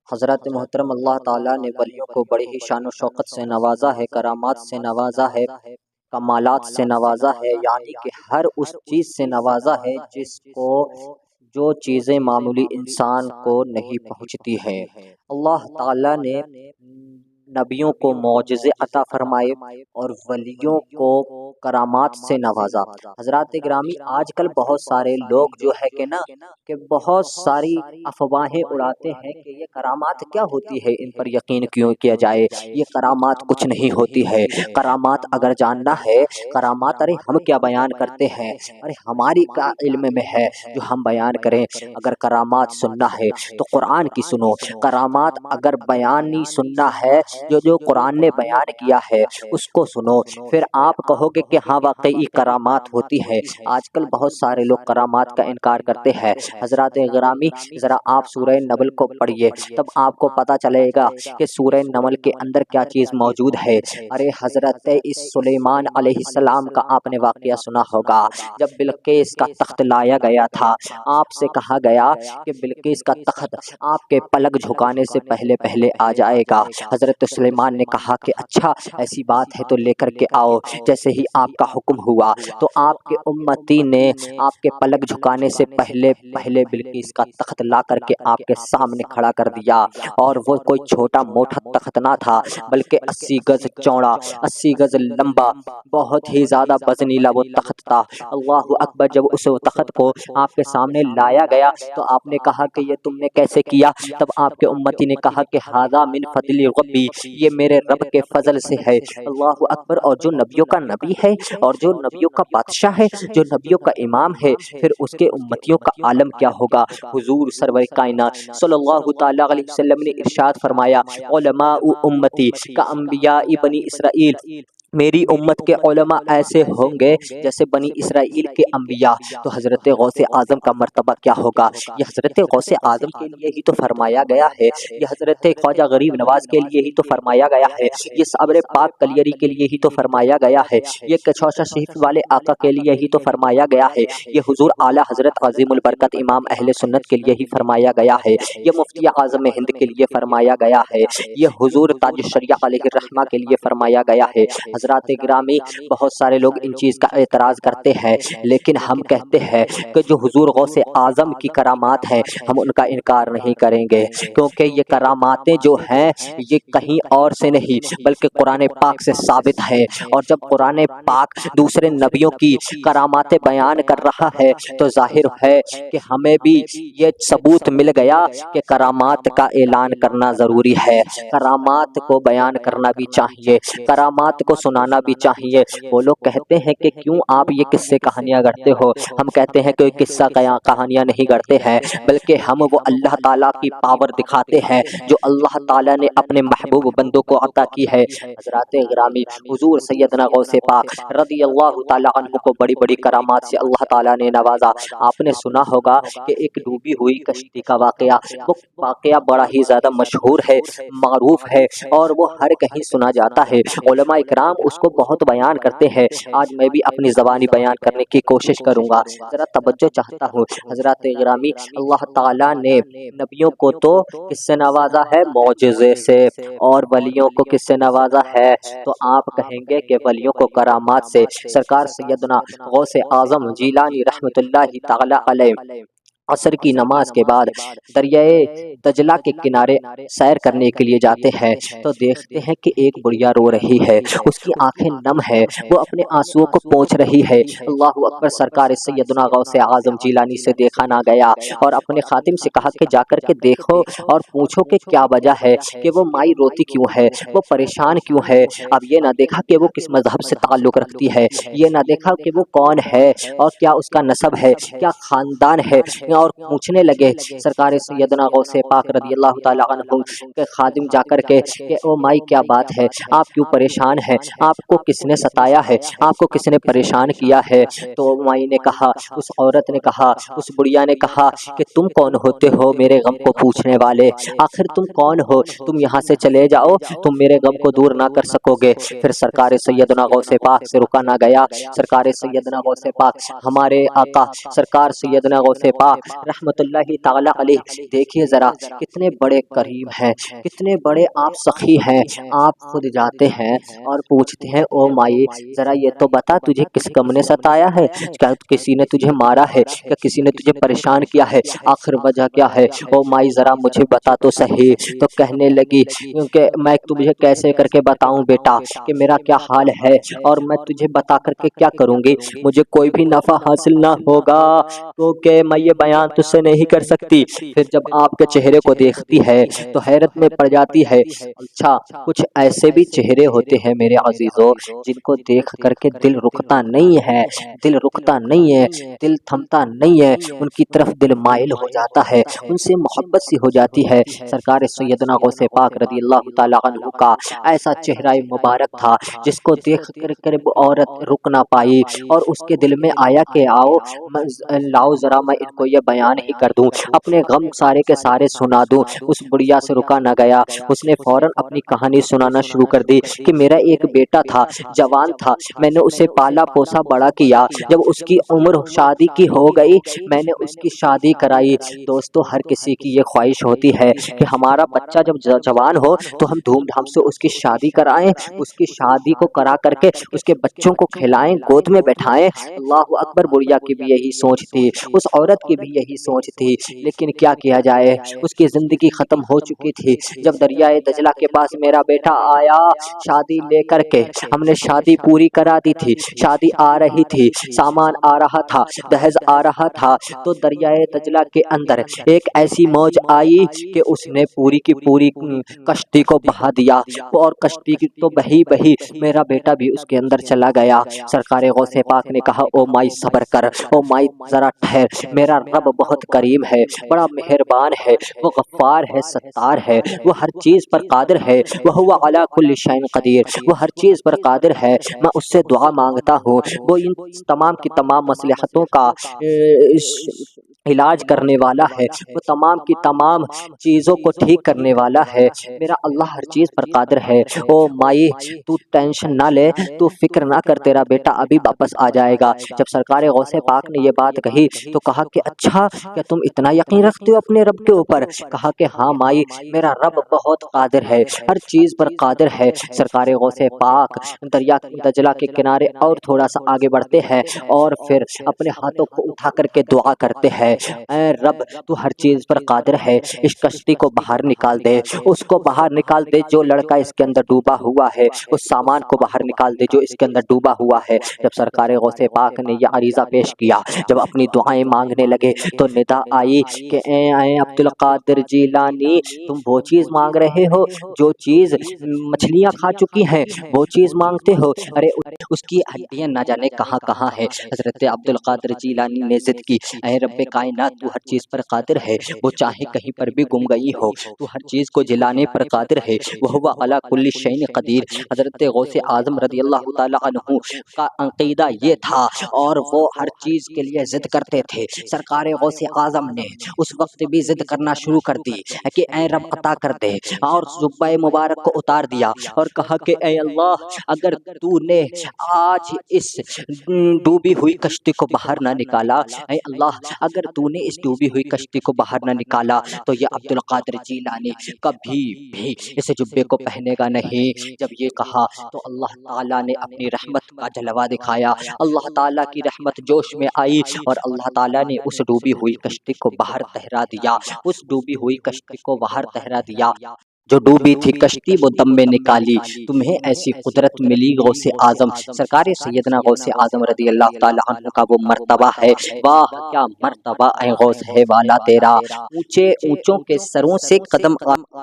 حضرت محترم اللہ تعالیٰ نے ولیوں کو بڑی ہی شان و شوقت سے نوازا ہے، کرامات سے نوازا ہے، کمالات سے نوازا ہے، یعنی کہ ہر اس چیز سے نوازا ہے جس کو جو چیزیں معمولی انسان کو نہیں پہنچتی ہے۔ اللہ تعالیٰ نے نبیوں کو معجزے عطا فرمائے اور ولیوں کو کرامات سے نوازا۔ حضرات گرامی، آج کل بہت سارے لوگ جو ہے کہ نا کہ بہت ساری افواہیں اڑاتے ہیں کہ یہ کرامات کیا ہوتی ہے، ان پر یقین کیوں کیا جائے، یہ کرامات کچھ نہیں ہوتی ہے۔ کرامات اگر جاننا ہے، کرامات ارے ہم کیا بیان کرتے ہیں، ارے ہماری کا علم میں ہے جو ہم بیان کریں۔ اگر کرامات سننا ہے تو قرآن کی سنو، کرامات اگر بیانی سننا ہے جو قرآن نے بیان کیا ہے اس کو سنو، پھر آپ کہو گے کہ ہاں واقعی کرامات ہوتی ہے۔ آج کل بہت سارے لوگ کرامات کا انکار کرتے ہیں۔ حضرات گرامی، ذرا آپ سورہ نمل کو پڑھیے، تب آپ کو پتا چلے گا کہ سورہ نمل کے اندر کیا چیز موجود ہے۔ ارے حضرت سلیمان علیہ السلام کا آپ نے واقعہ سنا ہوگا، جب بلقیس کا تخت لایا گیا تھا، آپ سے کہا گیا کہ بلقیس کا تخت آپ کے پلک جھکانے سے پہلے پہلے آ جائے گا۔ حضرت سلیمان نے کہا کہ اچھا ایسی بات ہے تو لے کر کے آؤ۔ جیسے ہی آپ کا حکم ہوا تو آپ کے امتی نے آپ کے پلک جھکانے سے پہلے پہلے بلقیس کا تخت لا کر کے آپ کے سامنے کھڑا کر دیا، اور وہ کوئی چھوٹا موٹا تخت نہ تھا بلکہ 80 گز چوڑا، 80 گز لمبا، بہت ہی زیادہ وزنیلا وہ تخت تھا۔ اللہ اکبر! جب اس تخت کو آپ کے سامنے لایا گیا تو آپ نے کہا کہ یہ تم نے کیسے کیا؟ تب آپ کے امتی نے کہا کہ ھذا من فضل ربی، یہ میرے رب کے فضل سے ہے۔ اللہ اکبر! اور جو نبیوں کا نبی ہے اور جو نبیوں کا بادشاہ ہے، جو نبیوں کا امام ہے، پھر اس کے امتیوں کا عالم کیا ہوگا؟ حضور سرور کائنات صلی اللہ تعالی علیہ وسلم نے ارشاد فرمایا، علماء امتی کانبیاء بنی اسرائیل، میری امت کے علماء ایسے ہوں گے جیسے بنی اسرائیل کے انبیاء۔ تو حضرت غوث اعظم کا مرتبہ کیا ہوگا؟ یہ حضرت غوث اعظم کے لیے ہی تو فرمایا گیا ہے، یہ حضرت خواجہ غریب نواز کے لیے ہی تو فرمایا گیا ہے، یہ صبر پاک کلیری کے لیے ہی تو فرمایا گیا ہے، یہ کچھوشا شریف والے آقا کے لیے ہی تو فرمایا گیا ہے، یہ حضور اعلیٰ حضرت عظیم البرکت امام اہل سنت کے لیے ہی فرمایا گیا ہے، یہ مفتی اعظم ہند کے لیے فرمایا گیا ہے، یہ حضور تاج الشریعہ علیہ الرحمہ کے لیے فرمایا گیا ہے۔ حضرات گرامی، بہت سارے لوگ ان چیز کا اعتراض کرتے ہیں، لیکن ہم کہتے ہیں کہ جو حضور غوث اعظم کی کرامات ہیں ہم ان کا انکار نہیں کریں گے، کیونکہ یہ کراماتیں جو ہیں یہ کہیں اور سے نہیں بلکہ قرآن پاک سے ثابت ہے، اور جب قرآن پاک دوسرے نبیوں کی کراماتیں بیان کر رہا ہے تو ظاہر ہے کہ ہمیں بھی یہ ثبوت مل گیا کہ کرامات کا اعلان کرنا ضروری ہے، کرامات کو بیان کرنا بھی چاہیے، کرامات کو سنانا بھی چاہیے۔ وہ لوگ کہتے ہیں کہ کیوں آپ یہ قصے کہانیاں گڑھتے ہو؟ ہم کہتے ہیں کہ قصہ کہانیاں نہیں گڑھتے ہیں، بلکہ ہم وہ اللہ تعالیٰ کی پاور دکھاتے ہیں جو اللہ تعالیٰ نے اپنے محبوب بندوں کو عطا کی ہے۔ حضرات گرامی، حضور سیدنا غوث پاک رضی اللہ تعالیٰ عنہ کو بڑی بڑی کرامات سے اللہ تعالیٰ نے نوازا۔ آپ نے سنا ہوگا کہ ایک ڈوبی ہوئی کشتی کا واقعہ، وہ واقعہ بڑا ہی زیادہ مشہور ہے، معروف ہے، اور وہ ہر کہیں سنا جاتا ہے، علماء اکرام اس کو بہت بیان کرتے ہیں۔ آج میں بھی اپنی زبانی بیان کرنے کی کوشش کروں گا، ذرا توجہ چاہتا ہوں۔ حضرات گرامی، اللہ تعالیٰ نے نبیوں کو تو کس سے نوازا ہے؟ معجزے سے، اور ولیوں کو کس سے نوازا ہے؟ تو آپ کہیں گے کہ ولیوں کو کرامات سے۔ سرکار سیدنا غوث اعظم جیلانی رحمت اللہ تعالی علیہ عصر کی نماز کے بعد دریائے دجلہ کے کنارے سیر کرنے کے لیے جاتے ہیں تو دیکھتے ہیں کہ ایک بڑھیا رو رہی ہے، اس کی آنکھیں نم ہے، وہ اپنے آنسوؤں کو پونچھ رہی ہے۔ اللہ اکبر! سرکار سیدنا غوث اعظم جیلانی سے دیکھا نہ گیا اور اپنے خادم سے کہا کہ جا کر کے دیکھو اور پوچھو کہ کیا وجہ ہے کہ وہ مائی روتی کیوں ہے، وہ پریشان کیوں ہے۔ اب یہ نہ دیکھا کہ وہ کس مذہب سے تعلق رکھتی ہے، یہ نہ دیکھا کہ وہ کون ہے اور کیا اس کا نسب ہے، کیا خاندان ہے، اور پوچھنے لگے سرکار سیدنا غوث پاک رضی اللہ تعالی عنہ کے خادم جا کر کے کہ او مائی کیا بات ہے، آپ کیوں پریشان ہیں، آپ کو کس نے ستایا ہے، آپ کو کس نے پریشان کیا ہے؟ تو مائی نے کہا، اس عورت نے کہا، اس بڑھیا نے کہا کہ تم کون ہوتے ہو میرے غم کو پوچھنے والے؟ آخر تم کون ہو؟ تم یہاں سے چلے جاؤ، تم میرے غم کو دور نہ کر سکو گے۔ پھر سرکار سیدنا غوث پاک سے رکا نہ گیا۔ سرکار سیدنا غوث پاک ہمارے آقا سرکار سیدنا غوث پاک رحمت اللہ تعالی علیہ، دیکھیے ذرا کتنے بڑے کریم ہیں، کتنے بڑے آپ سخی ہیں، آپ خود جاتے ہیں اور پوچھتے ہیں او مائی ذرا یہ تو بتا تجھے کس غم نے ستایا ہے، کیا کسی نے تجھے مارا ہے، کیا کسی نے تجھے پریشان کیا ہے، آخر وجہ کیا ہے، او مائی ذرا مجھے بتا تو صحیح۔ تو کہنے لگی کہ میں تجھے کیسے کر کے بتاؤں بیٹا کہ میرا کیا حال ہے، اور میں تجھے بتا کر کے کیا کروں گی، مجھے کوئی بھی نفع حاصل نہ ہوگا کیونکہ میں یہ بیان تجھ سے نہیں کر سکتی۔ پھر جب آپ کے چہرے کو دیکھتی ہے تو حیرت میں پڑ جاتی ہے، اچھا کچھ ایسے بھی چہرے ہوتے ہیں میرے عزیزو جن کو دیکھ کر کے دل رکتا نہیں ہے، دل رکتا نہیں ہے، دل تھمتا نہیں ہے، ان کی طرف دل مائل ہو جاتا ہے، ان سے محبت سی ہو جاتی ہے۔ سرکار سیدنا غوث پاک رضی اللہ تعالی عنہ کا ایسا چہرہ مبارک تھا جس کو دیکھ کر وہ عورت رک نہ پائی، اور اس کے دل میں آیا کہ لاؤ ذرا میں ان کو یہ بیان ہی کر دوں، اپنے غم سارے کے سارے سنا دوں۔ اس بڑھیا سے رکا نہ گیا، اس نے فوراً اپنی کہانی سنانا شروع کر دی کہ میرا ایک بیٹا تھا، جوان تھا، میں نے اسے پالا پوسا بڑا کیا، جب اس کی عمر شادی کی ہو گئی میں نے اس کی شادی کرائی۔ دوستو ہر کسی کی یہ خواہش ہوتی ہے کہ ہمارا بچہ جب جوان ہو تو ہم دھوم دھام سے اس کی شادی کرائیں، اس کی شادی کو کرا کر کے اس کے بچوں کو کھلائیں، گود میں بٹھائیں۔ اللہ اکبر، بڑھیا کی بھی یہی سوچ تھی، اس عورت کی بھی یہی سوچ تھی، لیکن کیا کیا جائے، اس کی زندگی ختم ہو چکی تھی۔ جب دریائے دجلہ کے پاس میرا بیٹا آیا شادی لے کر کے، ہم نے شادی پوری کرا دی تھی، شادی آ رہی تھی، سامان آ رہا تھا، دہیز آ رہا تھا، تو دریائے دجلہ کے اندر ایک ایسی موج آئی کہ اس نے پوری کی پوری کشتی کو بہا دیا، اور کشتی کی تو بہی بہی میرا بیٹا بھی اس کے اندر چلا گیا۔ سرکار غوث پاک نے کہا او مائی صبر کر، او مائی ذرا ٹھہر، میرا رب بہت کریم ہے، بڑا مہربان ہے، وہ غفار ہے، ستار ہے، وہ ہر چیز پر قادر ہے، وَهُوَ عَلَى كُلِّ شَيْءٍ قدیر، وہ ہر چیز پر قادر ہے۔ میں اس سے دعا مانگتا ہوں، وہ ان تمام کی تمام مصلحتوں کا علاج کرنے والا ہے، وہ تمام کی تمام چیزوں کو ٹھیک کرنے والا ہے، میرا اللہ ہر چیز پر قادر ہے۔ او مائی تو ٹینشن نہ لے، تو فکر نہ کر، تیرا بیٹا ابھی واپس آ جائے گا۔ جب سرکار غوث پاک نے یہ بات کہی تو کہا کہ اچھا کیا تم اتنا یقین رکھتے ہو اپنے رب کے اوپر؟ کہا کہ ہاں مائی، میرا رب بہت قادر ہے، ہر چیز پر قادر ہے۔ سرکار غوث پاک دریا دجلہ کے کنارے اور تھوڑا سا آگے بڑھتے ہیں اور پھر اپنے ہاتھوں کو اٹھا کر کے دعا کرتے ہیں، اے رب تو ہر چیز پر قادر ہے، اس کشتی کو باہر نکال دے، اس کو باہر نکال دے جو لڑکا اس کے اندر ڈوبا ہوا ہے، اس سامان کو باہر نکال دے جو اس کے اندر ڈوبا ہوا ہے۔ جب سرکار غوث پاک نے یہ عریضہ پیش کیا، جب اپنی دعائیں مانگنے لگے تو ندا آئی کہ اے عبد القادر جیلانی، تم وہ چیز مانگ رہے ہو جو چیز مچھلیاں کھا چکی ہیں، وہ چیز مانگتے ہو؟ ارے اس کی ہڈیاں نہ جانے کہاں کہاں ہے۔ حضرت عبد القادر جیلانی نے ضد کی، اے رب کائنات تو ہر چیز پر قادر ہے، وہ چاہے کہیں پر بھی گم گئی ہو، تو ہر چیز کو جلانے پر قادر ہے، وہو علی کل شیء قدیر۔ حضرت غوث اعظم رضی اللہ تعالی عنہ کا عقیدہ یہ تھا، اور وہ ہر چیز کے لیے ضد کرتے تھے۔ سرکار غوث اعظم نے اس وقت بھی ضد کرنا شروع کر دی کہ اے رب عطا کر دے، اور جبہ مبارک کو اتار دیا اور کہا کہ اے اللہ اگر تو نے آج اس ڈوبی ہوئی کشتی کو باہر نہ نکالا، اے اللہ اگر تو نے اس ڈوبی ہوئی کشتی کو باہر نہ نکالا تو یہ عبد القادر جیلانی کبھی بھی اس جبے کو پہنے گا نہیں۔ جب یہ کہا تو اللہ تعالیٰ نے اپنی رحمت کا جلوہ دکھایا، اللہ تعالیٰ کی رحمت جوش میں آئی اور اللہ تعالیٰ نے اس ڈوبی ہوئی کشتی کو باہر تہرا دیا، اس ڈوبی ہوئی کشتی کو باہر تہرا دیا، جو ڈوبی تھی کشتی وہ دم میں نکالی۔ تمہیں ایسی قدرت ملی غوث اعظم، سرکار سیدنا غوث اعظم رضی اللہ تعالی عنہ کا وہ مرتبہ ہے، واہ کیا مرتبہ اے غوث ہے والا تیرا، اونچے اونچوں کے سروں سے قدم